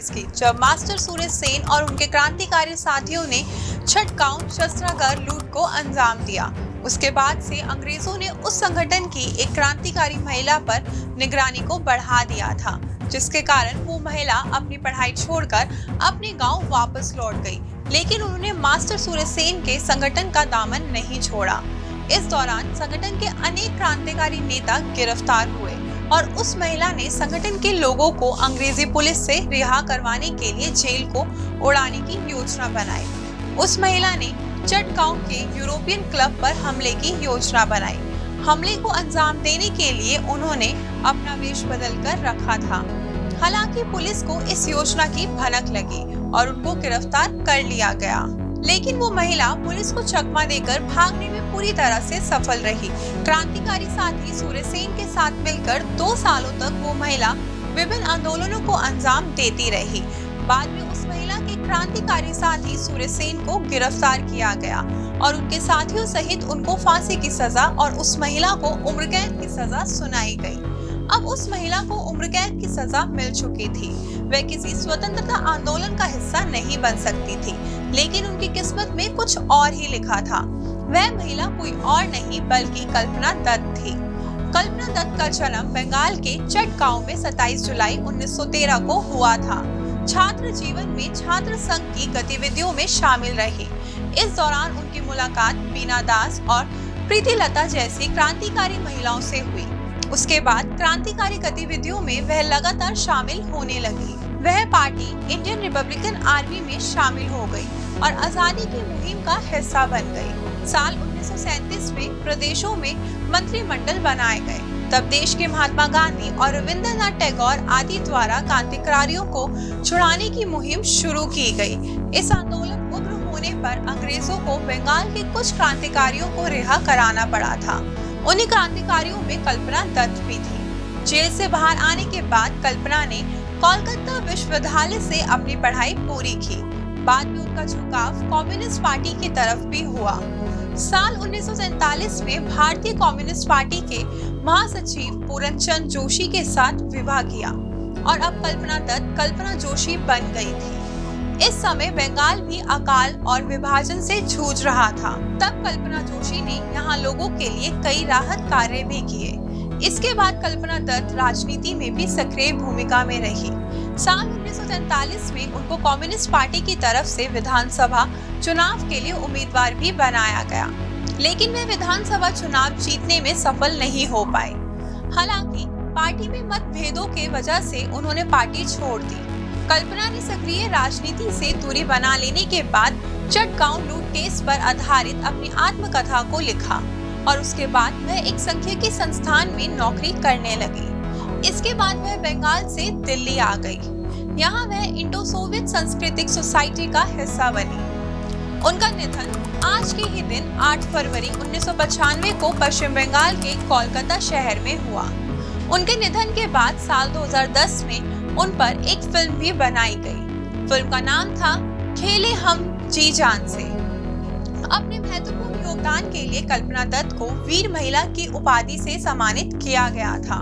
1947 की, जब मास्टर सूरज सेन और उनके क्रांतिकारी साथियों ने चटगांव शस्त्रागार लूट को अंजाम दिया। उसके बाद से अंग्रेजों ने उस संगठन की एक क्रांतिकारी महिला पर निगरानी को बढ़ा दिया था, जिसके कारण वो महिला अपनी पढ़ाई छोड़कर अपने गांव वापस लौट गई। लेकिन उन्होंने मास्टर सूरज सेन के संगठन का दामन नहीं छोड़ा। इस दौरान संगठन के अनेक क्रांतिकारी नेता गिरफ्तार हुए और उस महिला ने संगठन के लोगों को अंग्रेजी पुलिस से रिहा करवाने के लिए जेल को उड़ाने की योजना बनाई। उस महिला ने चटगांव के यूरोपियन क्लब पर हमले की योजना बनाई। हमले को अंजाम देने के लिए उन्होंने अपना वेश बदल कर रखा था। हालांकि पुलिस को इस योजना की भनक लगी और उनको गिरफ्तार कर लिया गया, लेकिन वो महिला पुलिस को चकमा देकर भागने में पूरी तरह से सफल रही। क्रांतिकारी साथी सूरज सेन के साथ मिलकर 2 सालों तक वो महिला विभिन्न आंदोलनों को अंजाम देती रही। बाद में उस महिला के क्रांतिकारी साथी सूरज सेन को गिरफ्तार किया गया और उनके साथियों सहित उनको फांसी की सजा और उस महिला को उम्र कैद की सजा सुनाई गई। अब उस महिला को उम्र कैद की सजा मिल चुकी थी। वह किसी स्वतंत्रता आंदोलन का हिस्सा नहीं बन सकती थी, लेकिन उनकी किस्मत में कुछ और ही लिखा था। वह महिला कोई और नहीं बल्कि कल्पना दत्त थी। कल्पना दत्त का जन्म बंगाल के चटगांव में 27 जुलाई 1913 को हुआ था। छात्र जीवन में छात्र संघ की गतिविधियों में शामिल रही। इस दौरान उनकी मुलाकात बीना दास और प्रीतिलता जैसी क्रांतिकारी महिलाओं से हुई। उसके बाद क्रांतिकारी गतिविधियों में वह लगातार शामिल होने लगी। वह पार्टी इंडियन रिपब्लिकन आर्मी में शामिल हो गई और आजादी की मुहिम का हिस्सा बन गई। साल 1937 में प्रदेशों में मंत्रिमंडल बनाए गए। तब देश के महात्मा गांधी और रविंद्रनाथ टैगोर आदि द्वारा क्रांतिकारियों को छुड़ाने की मुहिम शुरू की गई। इस आंदोलन उग्र होने पर अंग्रेजों को बंगाल के कुछ क्रांतिकारियों को रिहा कराना पड़ा था। उन्हीं क्रांतिकारियों में कल्पना दत्त भी थी। जेल से बाहर आने के बाद कल्पना ने कोलकाता विश्वविद्यालय से अपनी पढ़ाई पूरी की। बाद में उनका झुकाव कम्युनिस्ट पार्टी की तरफ भी हुआ। साल 1947 में भारतीय कम्युनिस्ट पार्टी के महासचिव पूरनचंद जोशी के साथ विवाह किया और अब कल्पना दत्त कल्पना जोशी बन गई थी। इस समय बंगाल भी अकाल और विभाजन से जूझ रहा था। तब कल्पना जोशी ने यहाँ लोगों के लिए कई राहत कार्य भी किए। इसके बाद कल्पना दत्त राजनीति में भी सक्रिय भूमिका में रही। साल 1943 में उनको कम्युनिस्ट पार्टी की तरफ से विधानसभा चुनाव के लिए उम्मीदवार भी बनाया गया, लेकिन वे विधानसभा चुनाव जीतने में सफल नहीं हो पाए। हालांकि पार्टी में मतभेदों के वजह से उन्होंने पार्टी छोड़ दी। कल्पना ने सक्रिय राजनीति से दूरी बना लेने के बाद चटगांव लूट केस पर आधारित अपनी आत्मकथा को लिखा और उसके बाद वह एक सांख्यिकी संस्थान में नौकरी करने लगी। इसके बाद वह बंगाल से दिल्ली आ गई। यहाँ वह इंडो सोवियत सांस्कृतिक सोसाइटी का हिस्सा बनी। उनका निधन आज के ही दिन 8 फरवरी 1995 को पश्चिम बंगाल के कोलकाता शहर में हुआ। उनके निधन के बाद साल 2010 में उन पर एक फिल्म भी बनाई गई। फिल्म का नाम था खेले हम जी जान से। अपने महत्वपूर्ण योगदान के लिए कल्पना दत्त को वीर महिला की उपाधि से सम्मानित किया गया था।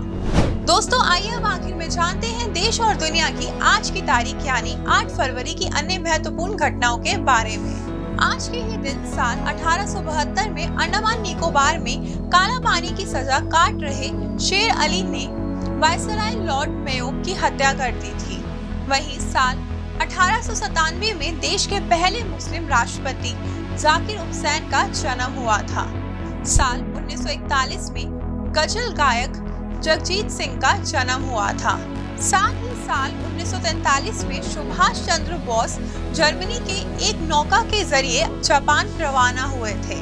दोस्तों, आइए अब आखिर में जानते हैं देश और दुनिया की आज की तारीख यानी 8 फरवरी की अन्य महत्वपूर्ण घटनाओं के बारे में। आज के ही दिन साल 1872 में अंडमान निकोबार में काला पानी की सजा काट रहे शेर अली ने वायसराय लॉर्ड मेयो की हत्या कर दी थी। वहीं साल 1897 में देश के पहले मुस्लिम राष्ट्रपति जाकिर हुसैन का जन्म हुआ था। साल 1941 में गजल गायक जगजीत सिंह का जन्म हुआ था। साथ ही साल 1943 में सुभाष चंद्र बोस जर्मनी के एक नौका के जरिए जापान रवाना हुए थे।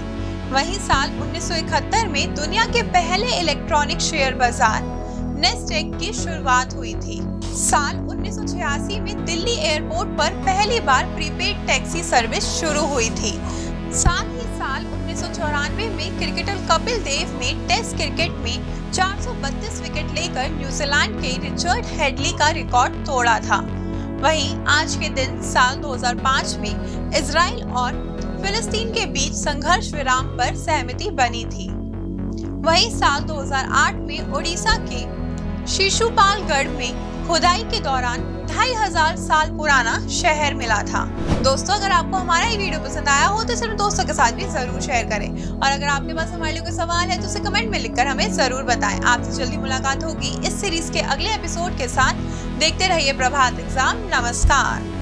वहीं साल 1971 में दुनिया के पहले इलेक्ट्रॉनिक शेयर बाजार नेस्डेक की शुरुआत हुई थी। साल 1986 में दिल्ली एयरपोर्ट पर पहली बार प्रीपेड टैक्सी सर्विस शुरू हुई थी। साथ ही साल 1994 में क्रिकेटर कपिल देव ने टेस्ट क्रिकेट में 432 विकेट लेकर न्यूजीलैंड के रिचर्ड हेडली का रिकॉर्ड तोड़ा था। वहीं आज के दिन साल 2005 में इजराइल और फिलिस्तीन के बीच संघर्ष विराम पर सहमति बनी थी। वहीं साल 2008 में ओडिशा के शिशुपालगढ़ में खुदाई के दौरान 2500 साल पुराना शहर मिला था। दोस्तों, अगर आपको हमारा ये वीडियो पसंद आया हो तो सिर्फ दोस्तों के साथ भी जरूर शेयर करें, और अगर आपके पास हमारे लिए कोई सवाल है तो उसे कमेंट में लिखकर हमें जरूर बताएं। आपसे जल्दी मुलाकात होगी इस सीरीज के अगले एपिसोड के साथ। देखते रहिए प्रभात एग्जाम। नमस्कार।